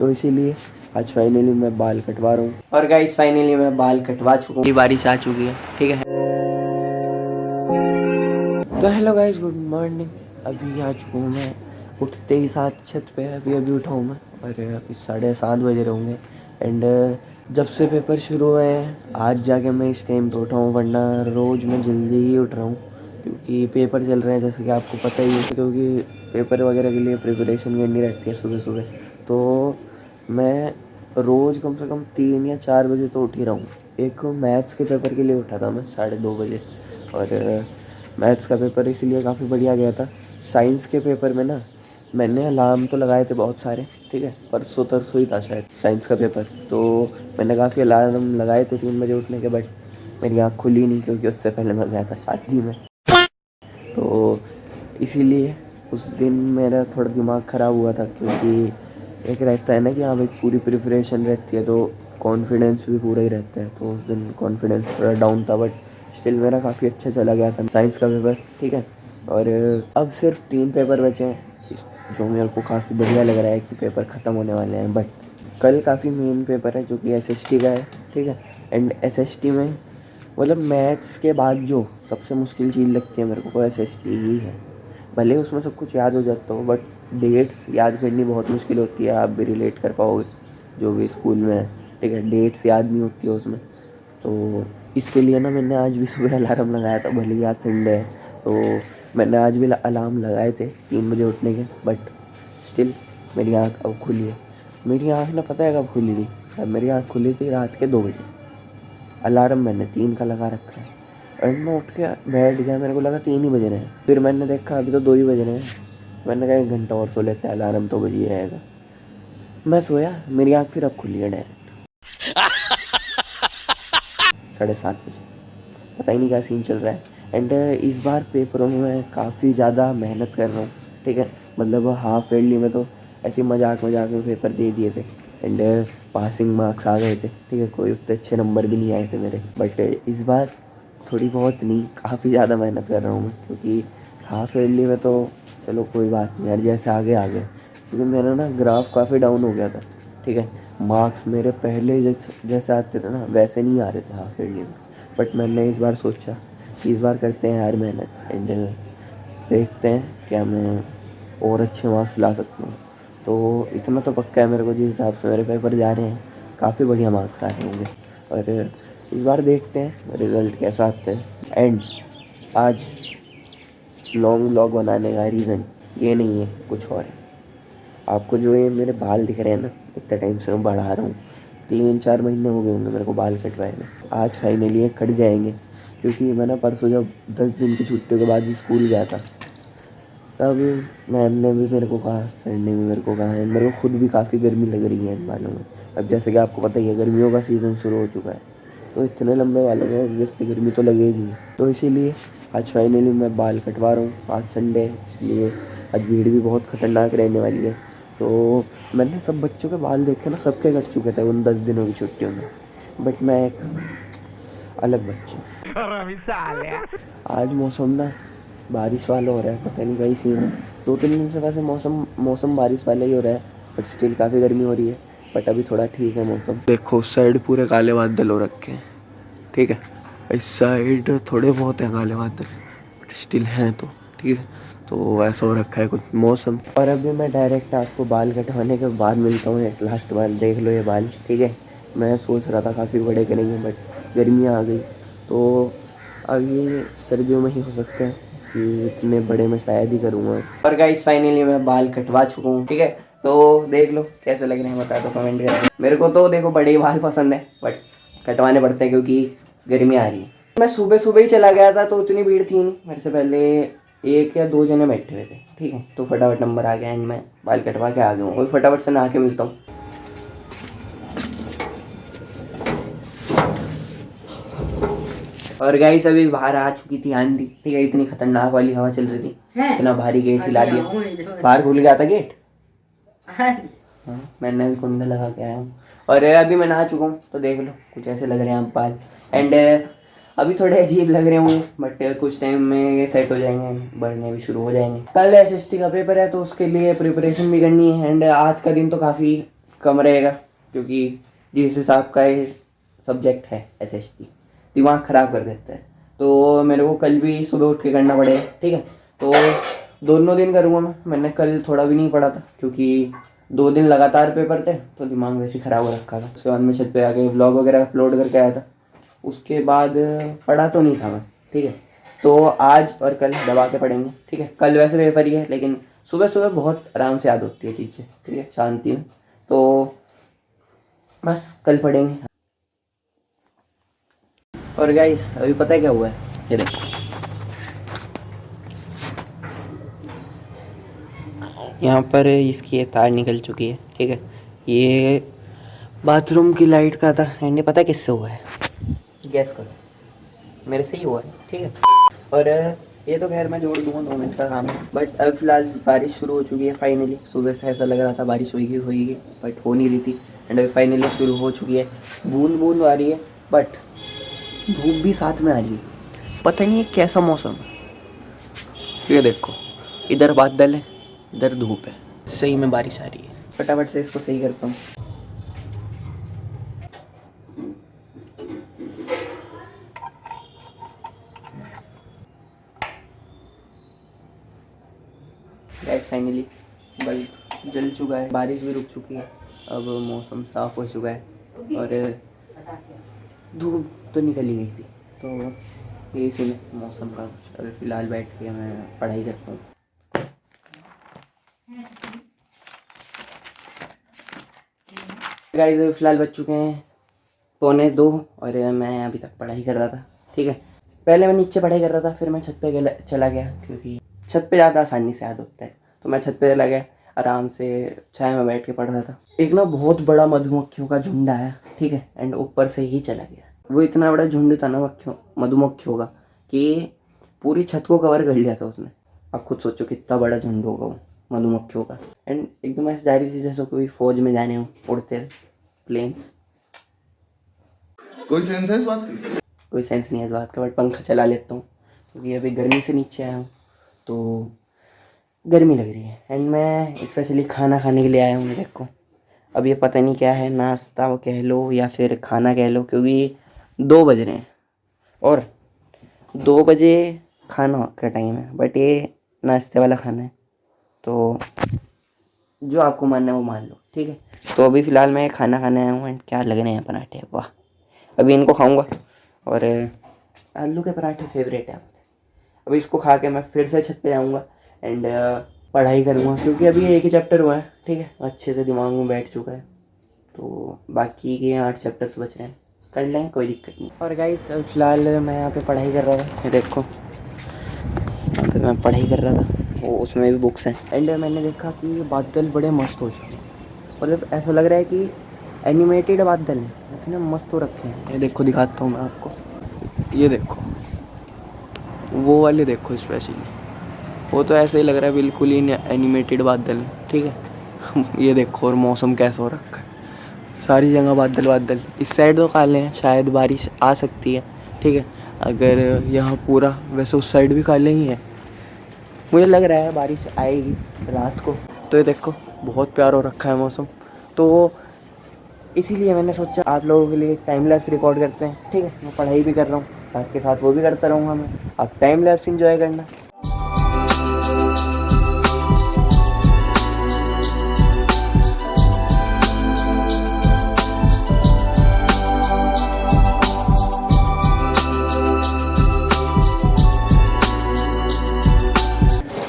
तो इसीलिए आज फाइनली मैं बाल कटवा रहा हूँ। और गाइस फाइनली मैं बाल कटवा चुका हूँ, बारिश आ चुकी है, ठीक है। तो हेलो गाइस, गुड मॉर्निंग। अभी आ चुका हूँ मैं, उठते ही साथ छत पे अभी उठा हूँ मैं, और अभी 7:30 बजे रहूँगे। एंड जब से पेपर शुरू हुए हैं आज जाके मैं इस टाइम पे उठा हूँ, वरना रोज़ मैं जल्दी ही उठ रहा हूँ क्योंकि पेपर चल रहे हैं, जैसे कि आपको पता ही है। क्योंकि पेपर वगैरह के लिए प्रिपरेशन करनी रहती है सुबह सुबह, तो मैं रोज़ कम से कम 3 या 4 बजे तो उठ ही रहा हूँ। एक मैथ्स के पेपर के लिए उठा था मैं 2:30 बजे, और मैथ्स का पेपर इसलिए काफ़ी बढ़िया गया था। साइंस के पेपर में ना मैंने अलार्म तो लगाए थे बहुत सारे, ठीक है, परसों तरसों ही था शायद साइंस का पेपर, तो मैंने काफ़ी अलार्म लगाए थे 3 बजे उठने के, बट मेरी आँख खुली नहीं क्योंकि उससे पहले मैं गया था शादी में। तो इसीलिए उस दिन मेरा थोड़ा दिमाग ख़राब हुआ था, क्योंकि एक रहता है ना कि हाँ भाई पूरी प्रिपरेशन रहती है तो कॉन्फिडेंस भी पूरा ही रहता है। तो उस दिन कॉन्फिडेंस थोड़ा डाउन था, बट स्टिल मेरा काफ़ी अच्छा चला गया था साइंस का पेपर, ठीक है। और अब सिर्फ 3 पेपर बचे हैं, जो मेरे को काफ़ी बढ़िया लग रहा है कि पेपर ख़त्म होने वाले हैं। बट कल काफ़ी मेन पेपर है जो कि एसएसटी का है, ठीक है। एंड एसएसटी में मतलब मैथ्स के बाद जो सबसे मुश्किल चीज़ लगती है मेरे को एसएसटी ही है। भले उसमें सब कुछ याद हो जाता हो, बट डेट्स याद करनी बहुत मुश्किल होती है। आप भी रिलेट कर पाओगे जो भी स्कूल में है, ठीक है। डेट्स याद नहीं होती है उसमें, तो इसके लिए ना मैंने आज भी सुबह अलार्म लगाया था, भले ही आज संडे है। तो मैंने आज भी अलार्म लगाए थे 3 बजे उठने के, बट स्टिल मेरी आँख अब खुली है। मेरी आँख ना पता है कब खुली थी? मेरी आँख खुली थी रात के 2 बजे। अलार्म मैंने 3 का लगा रखा है, एंड मैं उठ के बैठ गया, मेरे को लगा 3 ही बज रहे हैं। फिर मैंने देखा अभी तो 2 ही बज रहे हैं। मैंने कहा 1 घंटा और सो लेते हैं, अलार्म तो बज ही रहेगा। मैं सोया, मेरी आँख फिर अब खुली है डायरेक्ट 7:30 बजे। पता ही नहीं क्या सीन चल रहा है। एंड इस बार पेपरों में मैं काफ़ी ज़्यादा मेहनत कर रहा हूँ, ठीक है। मतलब हाफ ईयरली में तो ऐसे मजाक में पेपर दे दिए थे, एंड पासिंग मार्क्स आ गए थे, ठीक है। कोई उतने अच्छे नंबर भी नहीं आए थे मेरे, बट इस बार थोड़ी बहुत नहीं, काफ़ी ज़्यादा मेहनत कर रहा हूँ मैं, क्योंकि हाफ ईयरली में तो चलो कोई बात नहीं यार, जैसे आगे आ गए। क्योंकि मेरा ना ग्राफ काफ़ी डाउन हो गया था, ठीक है। मार्क्स मेरे पहले जैसे आते थे ना वैसे नहीं आ रहे थे हाफ ईयरली में। बट मैंने इस बार सोचा कि इस बार करते हैं यार मेहनत, एंड देखते हैं क्या मैं और अच्छे मार्क्स ला सकता हूँ। तो इतना तो पक्का है मेरे को, जिस हिसाब से मेरे पेपर जा रहे हैं काफ़ी बढ़िया मार्क्स आ रहे होंगे। और इस बार देखते हैं रिज़ल्ट कैसा आता है। एंड आज लॉन्ग व्लॉग बनाने का रीज़न ये नहीं है, कुछ और है। आपको जो ये मेरे बाल दिख रहे हैं ना, इतने टाइम से मैं बढ़ा रहा हूँ, 3-4 महीने हो गए होंगे मेरे को बाल कटवाए में। आज फाइनली ये कट जाएंगे, क्योंकि मैं ना परसों जब 10 दिन की छुट्टियों के बाद स्कूल गया था, तब मैम ने भी मेरे को कहा, सर ने भी मेरे को कहा है, मेरे को खुद भी काफ़ी गर्मी लग रही है इन बालों में। अब जैसे कि आपको पता ही है गर्मियों का सीज़न शुरू हो चुका है, तो इतने लंबे बालों में ऑब्वियसली गर्मी तो लगेगी। तो इसीलिए आज फाइनली मैं बाल कटवा रहा हूँ। आज संडे है, इसलिए आज भीड़ भी बहुत ख़तरनाक रहने वाली है। तो मैंने सब बच्चों के बाल देखे ना, सबके कट चुके थे उन 10 दिनों की छुट्टियों में, बट मैं एक अलग बच्चा। आज मौसम ना बारिश वाला हो रहा है, पता नहीं कहीं सीन है। 2-3 दिन से वैसे मौसम बारिश वाला ही हो रहा है, बट स्टिल काफ़ी गर्मी हो रही है। बट अभी थोड़ा ठीक है मौसम। देखो उस साइड पूरे काले बादल हो रखे हैं, ठीक है। इस साइड थोड़े बहुत हैं काले बादल, बट स्टिल हैं, तो ठीक है। तो ऐसा हो रखा है कुछ मौसम। और अभी मैं डायरेक्ट आपको बाल कटवाने के बाद मिलता हूँ एक लास्ट बार। देख लो ये बाल, ठीक है। मैं सोच रहा था काफ़ी बड़े करेंगे, बट गर्मियाँ आ गई, तो अब ये सर्दियों में ही हो सकते हैं कि इतने बड़े मैं शायद ही करूँगा। और गाइस फाइनली मैं बाल कटवा चुका हूँ, ठीक है। तो देख लो कैसे लग रहे हैं, बता दो कमेंट करके। मेरे को तो देखो बड़े ही बाल पसंद है, बट कटवाने पड़ते हैं क्योंकि गर्मी आ रही है। मैं सुबह सुबह ही चला गया था, तो उतनी भीड़ थी नहीं। मेरे से पहले 1 या 2 जने बैठे हुए थे, ठीक है। तो फटाफट नंबर आ गया, एंड मैं बाल कटवा के आ गया हूँ। और फटाफट से नहा के मिलता हूँ। और गाइस अभी बाहर आ चुकी थी आंधी, ठीक है। इतनी खतरनाक वाली हवा चल रही थी, इतना भारी गेट हिला दिया, बाहर खुल गया था गेट। हाँ, मैंने अभी कुंडा लगा के आया हूँ। और अभी मैं नहा चुका हूँ, तो देख लो कुछ ऐसे लग रहे हैं आप बाल। एंड अभी थोड़े अजीब लग रहे होंगे, बट कुछ टाइम में ये सेट हो जाएंगे, बढ़ने भी शुरू हो जाएंगे। कल एसएसटी का पेपर है, तो उसके लिए प्रिपरेशन भी करनी है। एंड आज का दिन तो काफ़ी कम रहेगा, क्योंकि जिस हिसाब का ये सब्जेक्ट है SST, दिमाग ख़राब कर देता है। तो मेरे को कल भी सुबह उठ के करना पड़ेगा, ठीक है। तो दोनों दिन करूँगा मैंने कल थोड़ा भी नहीं पढ़ा था, क्योंकि 2 दिन लगातार पेपर थे तो दिमाग वैसे ही ख़राब हो रखा था। उसके बाद मैं छत पे आके व्लॉग वगैरह अपलोड करके आया था। उसके बाद पढ़ा तो नहीं था मैं, ठीक है। तो आज और कल दबा के पढ़ेंगे, ठीक है। कल वैसे पेपर ही है, लेकिन सुबह सुबह बहुत आराम से याद होती है चीज़ें, ठीक है, शांति में। तो बस कल पढ़ेंगे। और गाइस अभी पता है क्या हुआ है, ये देखो, यहाँ पर इसकी ये तार निकल चुकी है, ठीक है। ये बाथरूम की लाइट का था, एंड ये पता है किससे हुआ है, गैस करो, मेरे से ही हुआ है, ठीक है। और ये तो खैर मैं जोड़ दूँगा, 2 मिनट का काम है। बट अब फिलहाल बारिश शुरू हो चुकी है फाइनली। सुबह से ऐसा लग रहा था बारिश होगी, बट हो नहीं रही थी, एंड अभी फाइनली शुरू हो चुकी है। बूंद बूंद आ रही है, बट धूप भी साथ में आ रही है। पता नहीं है कैसा मौसम है। ये देखो, इधर बादल है, इधर धूप है, सही में बारिश आ रही है। फटाफट से इसको सही करता हूँ। गैस फाइनली बल्ब जल चुका है, बारिश भी रुक चुकी है, अब मौसम साफ़ हो चुका है और धूप तो निकल ही गई थी। तो ये सी मौसम का कुछ। अभी फ़िलहाल बैठ के मैं पढ़ाई करता हूँ। गाइस फ़िलहाल बज चुके हैं 1:45 और मैं अभी तक पढ़ाई कर रहा था, ठीक है। पहले मैं नीचे पढ़ाई कर रहा था, फिर मैं छत पे चला गया, क्योंकि छत पे ज़्यादा आसानी से याद होता है। तो मैं छत पे चला गया, आराम से छाया में बैठ के पढ़ रहा था। एक ना बहुत बड़ा मधुमक्खियों का झुंड आया, ठीक है, एंड ऊपर से ही चला गया। वो इतना बड़ा झुंड था ना मधुमक्खियों का कि पूरी छत को कवर कर लिया था उसने। आप खुद सोचो कितना बड़ा झुंड होगा वो मधुमक्खियों का। एंड एकदम ऐसे जा रही थी जैसे कोई फौज में जाने हो, उड़ते प्लेन्स। कोई सेंस है इस बात की? कोई सेंस नहीं है इस बात का, बट पंखा चला लेता हूँ क्योंकि अभी गर्मी से नीचे आया हूँ तो गर्मी लग रही है। एंड मैं स्पेशली खाना खाने के लिए आया हूँ। देखो अब ये पता नहीं क्या है, नाश्ता वो कह लो या फिर खाना कह लो, क्योंकि 2 बज रहे हैं और 2 बजे खाना का टाइम है, बट ये नाश्ते वाला खाना है। तो जो आपको मानना है वो मान लो, ठीक है। तो अभी फ़िलहाल मैं खाना खाने आया हूँ एंड क्या लग रहे हैं पराठे, वाह। अभी इनको खाऊंगा और आलू के पराठे फेवरेट है। अभी इसको खा के मैं फिर से छत पे जाऊँगा एंड पढ़ाई करूँगा, क्योंकि अभी एक ही चैप्टर हुआ है, ठीक है, अच्छे से दिमाग में बैठ चुका है। तो बाकी के 8 चैप्टर्स बच रहे हैं, कर लेंगे, कोई दिक्कत नहीं। और गाइस फ़िलहाल मैं यहाँ पे पढ़ाई कर रहा था, ये देखो यहाँ पे मैं पढ़ाई कर रहा था, वो उसमें भी बुक्स हैं। एंड मैंने देखा कि बादल बड़े मस्त हो चुके हैं, मतलब ऐसा लग रहा है कि एनिमेटेड बादल हैं, इतने मस्त हो रखे हैं। ये देखो दिखाता हूँ मैं आपको, ये देखो वो वाले देखो स्पेशली, वो तो ऐसे ही लग रहा है बिल्कुल ही एनिमेटेड बादल है, ठीक है। ये देखो और मौसम कैसा हो रखा है, सारी जगह बादल बादल। इस साइड तो काले हैं, शायद बारिश आ सकती है, ठीक है। अगर यहाँ पूरा, वैसे उस साइड भी काले ही हैं, मुझे लग रहा है बारिश आएगी रात को। तो ये देखो बहुत प्यार हो रखा है मौसम, तो इसीलिए मैंने सोचा आप लोगों के लिए टाइम लैप्स रिकॉर्ड करते हैं, ठीक है। मैं पढ़ाई भी कर रहा हूँ, साथ के साथ वो भी करता रहूँगा मैं, आप टाइम लैप्स एंजॉय करना।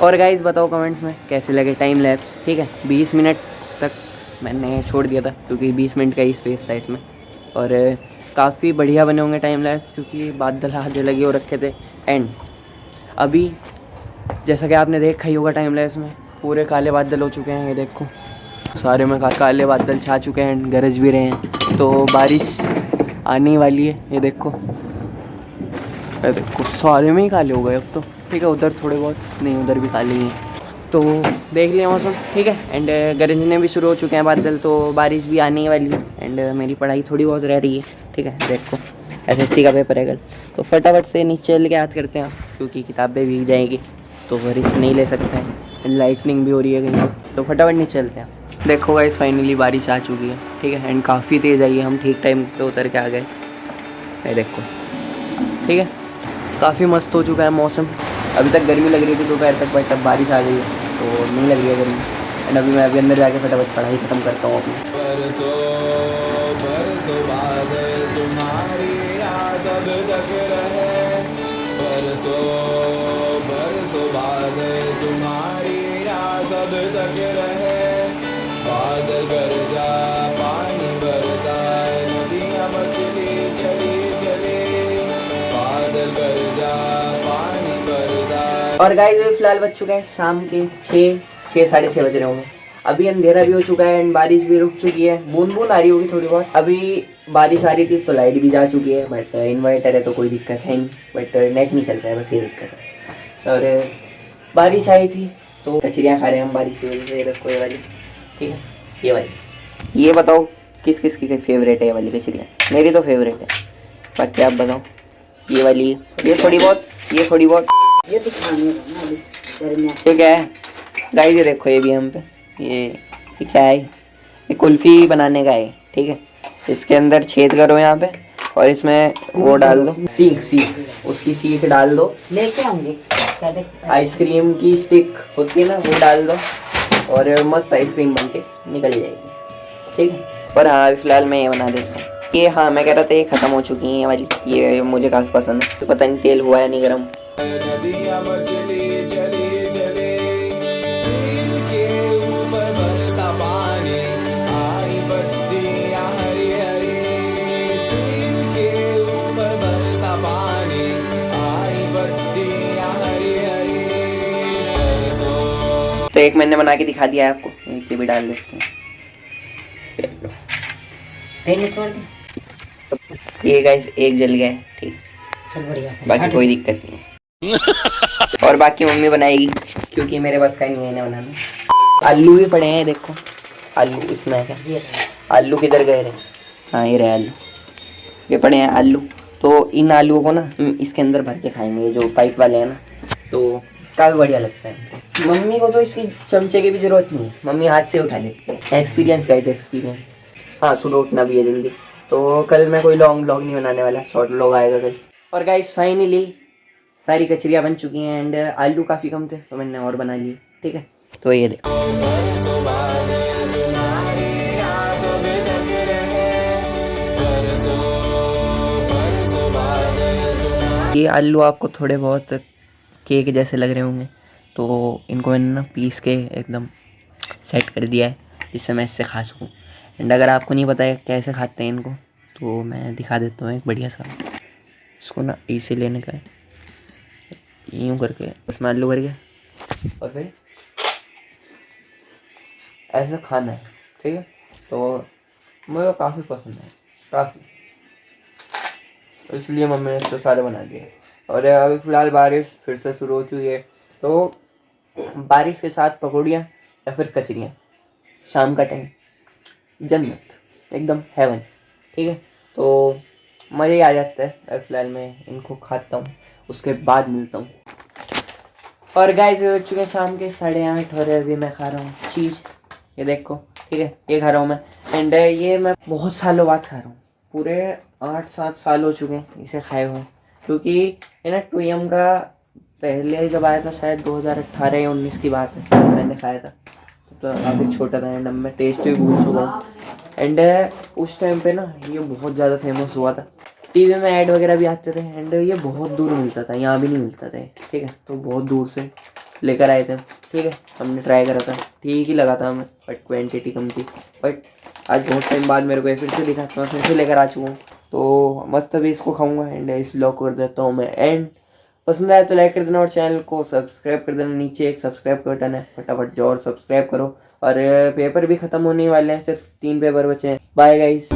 और गाइस बताओ कमेंट्स में कैसे लगे टाइम लैप्स, ठीक है। 20 मिनट तक मैंने छोड़ दिया था, क्योंकि 20 मिनट का ही स्पेस था इसमें, और काफ़ी बढ़िया बने होंगे टाइम लैप्स, क्योंकि बादल आधे लगे हो रखे थे। एंड अभी जैसा कि आपने देखा ही होगा टाइम लैप्स में, पूरे काले बादल हो चुके हैं। ये देखो सारे में काले बादल छा चुके हैं, गरज भी रहे हैं, तो बारिश आने वाली है। ये देखो सारे में ही काले हो गए अब तो, ठीक है। उधर थोड़े बहुत नहीं, उधर भी काले ही हैं। तो देख लिया मौसम, ठीक है। एंड गरजने भी शुरू हो चुके हैं बादल, तो बारिश भी आने वाली है। एंड मेरी पढ़ाई थोड़ी बहुत रह रही है, ठीक है। देखो SST का पेपर है कल, तो फटाफट से नीचे चल के याद करते हैं, क्योंकि किताबें भीग जाएंगी तो रिस्क नहीं ले सकते हैं। एंड लाइटनिंग भी हो रही है कहीं, तो फटाफट नीचे चलते हैं। देखो गाइस फाइनली बारिश आ चुकी है, ठीक है, एंड काफ़ी तेज़ आई है। हम ठीक टाइम पे उतर के आ गए। ये देखो, ठीक है, काफ़ी मस्त हो चुका है मौसम। अभी तक गर्मी लग रही थी दोपहर तक, बट अब बारिश आ गई है तो नहीं लग रही है गर्मी। एंड अभी मैं अंदर जाके फटाफट पढ़ाई ख़त्म करता हूँ अपनी। बरसों बरसों बादल तुम्हारी सब तक रहे, बरसों बरसों बादल तुम्हारी सब तक रहे, बादल गरजा पानी बरसाए, नदियाँ मछली चली चली, बादल गरजा पानी बरसाए। और गाइस फिलहाल बज चुके हैं शाम के 6 साढ़े 6 बज रहे होंगे। अभी अंधेरा भी हो चुका है एंड बारिश भी रुक चुकी है। बूंद बूंद आ रही होगी थोड़ी बहुत। अभी बारिश आ रही थी तो लाइट भी जा चुकी है, बट इन्वर्टर है तो कोई दिक्कत है नहीं, बट नेट नहीं चल रहा है, बस ये दिक्कत है। और बारिश आई थी तो कचरियाँ खा रहे हैं हम बारिश की वजह से। देखो ये वाली, ठीक है, ये वाली। ये बताओ किस किस की फेवरेट है ये वाली कचरियाँ? मेरी तो फेवरेट है, बाकी आप बताओ। ये वाली, ये थोड़ी बहुत, ये थोड़ी बहुत, ये तो खाने का ना ठीक है गाइस। ये देखो ये भी हम पे, ये क्या है? ये कुल्फ़ी बनाने का है, ठीक है। इसके अंदर छेद करो यहाँ पे और इसमें वो डाल दो, सीख उसकी सीख डाल दो। लेके आऊंगी आइसक्रीम की स्टिक होती है ना, वो डाल दो और मस्त आइसक्रीम बन के निकल जाएगी, ठीक है। पर हाँ फिलहाल मैं ये बना देता हूँ। ये हाँ मैं कह रहा था ये ख़त्म हो चुकी है ये वाली, ये मुझे काफ़ी पसंद है। तो पता नहीं तेल हुआ या नहीं गर्म। नदियाँ मछली चली चली, दिल के ऊपर बरसा पानी, आई बत्तियाँ हरी हरी, दिल के ऊपर बरसा पानी, आई बत्तियाँ हरी हरी, बरसों। तो एक मैंने बना के दिखा दिया है आपको, ये भी डाल देते हैं। तेल छोड़ दे। ये गाइस एक जल गया है, ठीक, चल बढ़िया, बाकी कोई दिक्कत नहीं है। और बाकी मम्मी बनाएगी क्योंकि मेरे बस का नहीं है इन्हें बनाना। आलू भी पड़े हैं देखो, आलू इसमें है क्या? आलू किधर गए रहे? हाँ ये रहे आलू, ये पड़े हैं आलू। तो इन आलूओं को ना इसके अंदर भर के खाएंगे, ये जो पाइप वाले हैं ना, तो काफ़ी बढ़िया लगता है। मम्मी को तो इसकी चमचे की भी ज़रूरत नहीं है, मम्मी हाथ से उठा लेती है। Experience guys, experience. हाँ सुबह उठना भी है जल्दी। तो कल मैं कोई लॉन्ग व्लॉग नहीं बनाने वाला, शॉर्ट व्लॉग आएगा कल। और गाइस फाइनली सारी कचरियाँ बन चुकी हैं एंड आलू काफ़ी कम थे तो मैंने और बना लिए, ठीक है। तो ये देखो, बरसों बादल तुम्हारी सब तक रहे, बरसों बरसों बादल तुम्हारी। ये आलू आपको थोड़े बहुत केक जैसे लग रहे होंगे, तो इनको मैंने ना पीस के एकदम सेट कर दिया है जिससे मैं इससे खा सकूँ। एंड अगर आपको नहीं पता है कैसे खाते हैं इनको तो मैं दिखा देता हूँ एक बढ़िया सा। इसको ना इसे लेने का है, यूँ करके उसमें आलू भर गया और फिर ऐसे खाना है, ठीक है। तो मुझे काफ़ी पसंद है, काफ़ी, इसलिए मम्मी ने इसको सारे बना दिए। और अभी फ़िलहाल बारिश फिर से शुरू हो चुकी है, तो बारिश के साथ पकौड़ियाँ या फिर कचरियाँ, शाम का टाइम जन्नत, एकदम हेवन, ठीक है। तो मज़े ही आ जाता है। फ़िलहाल मैं इनको खाता हूँ, उसके बाद मिलता हूँ। और गाइस हो चुके हैं शाम के 8:30 और अभी मैं खा रहा हूँ चीज़, ये देखो, ठीक है, ये खा रहा हूँ मैं। एंड ये मैं बहुत सालों बाद खा रहा हूँ, पूरे 8-7 साल हो चुके हैं इसे खाए हुए, क्योंकि ये ना 2M का पहले जब आया था शायद 2018 या 19 की बात है, मैंने खाया था तो काफ़ी छोटा था एंड अब मैं टेस्ट भी भूल चुका हूँ। एंड उस टाइम पे ना ये बहुत ज़्यादा फेमस हुआ था, टीवी में ऐड वगैरह भी आते थे एंड ये बहुत दूर मिलता था, यहाँ भी नहीं मिलता था, ठीक है। तो बहुत दूर से लेकर आए थे, ठीक है, हमने ट्राई करा था, ठीक ही लगा था हमें, बट क्वांटिटी कम थी। बट आज बहुत टाइम बाद मेरे को ये फिर से दिखा तो मैं फिर से लेकर आ चुका हूँ, तो मस्त अभी इसको खाऊंगा एंड इस व्लॉग कर देता हूँ मैं एंड। पसंद आया तो लाइक कर देना और चैनल को सब्सक्राइब कर देना, नीचे एक सब्सक्राइब का बटन है, फटाफट जाओ और सब्सक्राइब करो। और पेपर भी ख़त्म होने वाले हैं, सिर्फ 3 पेपर बचे हैं। Bye guys.